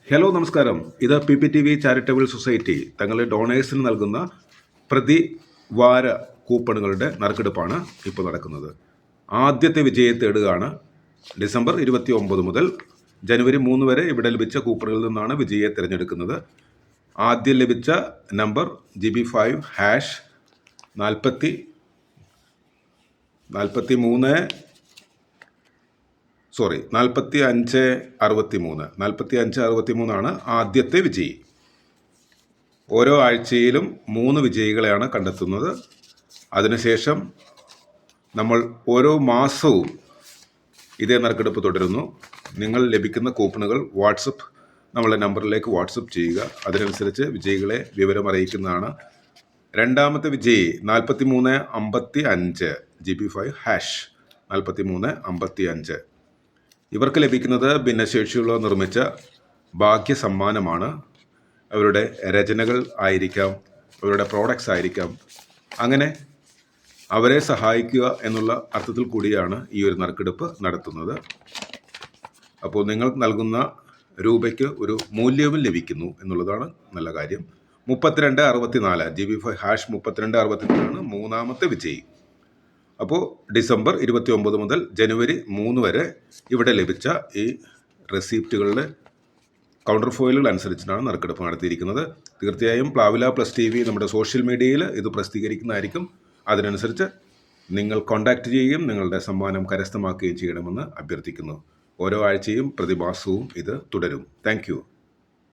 Hello നമസ്കാരം. ഇത് PPTV charitable society തങ്ങളുടെ ഡോണേഴ്സിന് നൽകുന്ന പ്രതിവാര കൂപ്പണുകളുടെ നറുക്കെടുപ്പാണ് ഇപ്പോൾ നടക്കുന്നത്. ആദ്യത്തെ വിജയത്തെ തേടുകയാണ്. ഡിസംബർ 29 മുതൽ ജനുവരി 3 വരെ ഇവിടെ ലഭിച്ച കൂപ്പണുകളിൽ നിന്നാണ് വിജയിയെ തിരഞ്ഞെടുക്കുന്നത്. ആദ്യം ലഭിച്ച നമ്പർ GB5 # 4563 ആണ് ആദ്യത്തെ വിജയി. ഓരോ ആഴ്ചയിലും 3 വിജയികളെയാണ് കണ്ടെത്തുന്നത്. അതിനുശേഷം നമ്മൾ ഓരോ മാസവും ഇതേ നറുക്കെടുപ്പ് തുടരുന്നു. നിങ്ങൾ ലഭിക്കുന്ന കൂപ്പണുകൾ നമ്മളുടെ നമ്പറിലേക്ക് വാട്സപ്പ് ചെയ്യുക. അതിനനുസരിച്ച് വിജയികളെ വിവരം അറിയിക്കുന്നതാണ്. രണ്ടാമത്തെ വിജയി 4355 GB5 # 4355. ഇവർക്ക് ലഭിക്കുന്നത് ഭിന്നശേഷിയുള്ളവർ നിർമ്മിച്ച ഭാഗ്യ സമ്മാനമാണ്. അവരുടെ രചനകൾ ആയിരിക്കാം, അവരുടെ പ്രോഡക്ട്സ് ആയിരിക്കാം. അങ്ങനെ അവരെ സഹായിക്കുക എന്നുള്ള അർത്ഥത്തിൽ കൂടിയാണ് ഈ ഒരു നറുക്കെടുപ്പ് നടത്തുന്നത്. അപ്പോൾ നിങ്ങൾ നൽകുന്ന രൂപയ്ക്ക് ഒരു മൂല്യവും ലഭിക്കുന്നു എന്നുള്ളതാണ് നല്ല കാര്യം. 3264 GB5 # 3264 മൂന്നാമത്തെ വിജയി. അപ്പോൾ ഡിസംബർ 29 മുതൽ ജനുവരി 3 വരെ ഇവിടെ ലഭിച്ച ഈ റെസിപ്റ്റുകളുടെ കൗണ്ടർ ഫോയിലുകൾ അനുസരിച്ചിട്ടാണ് നറുക്കെടുപ്പ് നടത്തിയിരിക്കുന്നത്. തീർച്ചയായും പ്ലാവില പ്ലസ് TV നമ്മുടെ സോഷ്യൽ മീഡിയയിൽ ഇത് പ്രസിദ്ധീകരിക്കുന്നതായിരിക്കും. അതിനനുസരിച്ച് നിങ്ങൾ കോൺടാക്റ്റ് ചെയ്യുകയും നിങ്ങളുടെ സമ്മാനം കരസ്ഥമാക്കുകയും ചെയ്യണമെന്ന് അഭ്യർത്ഥിക്കുന്നു. ഓരോ ആഴ്ചയും പ്രതിമാസവും ഇത് തുടരും. താങ്ക്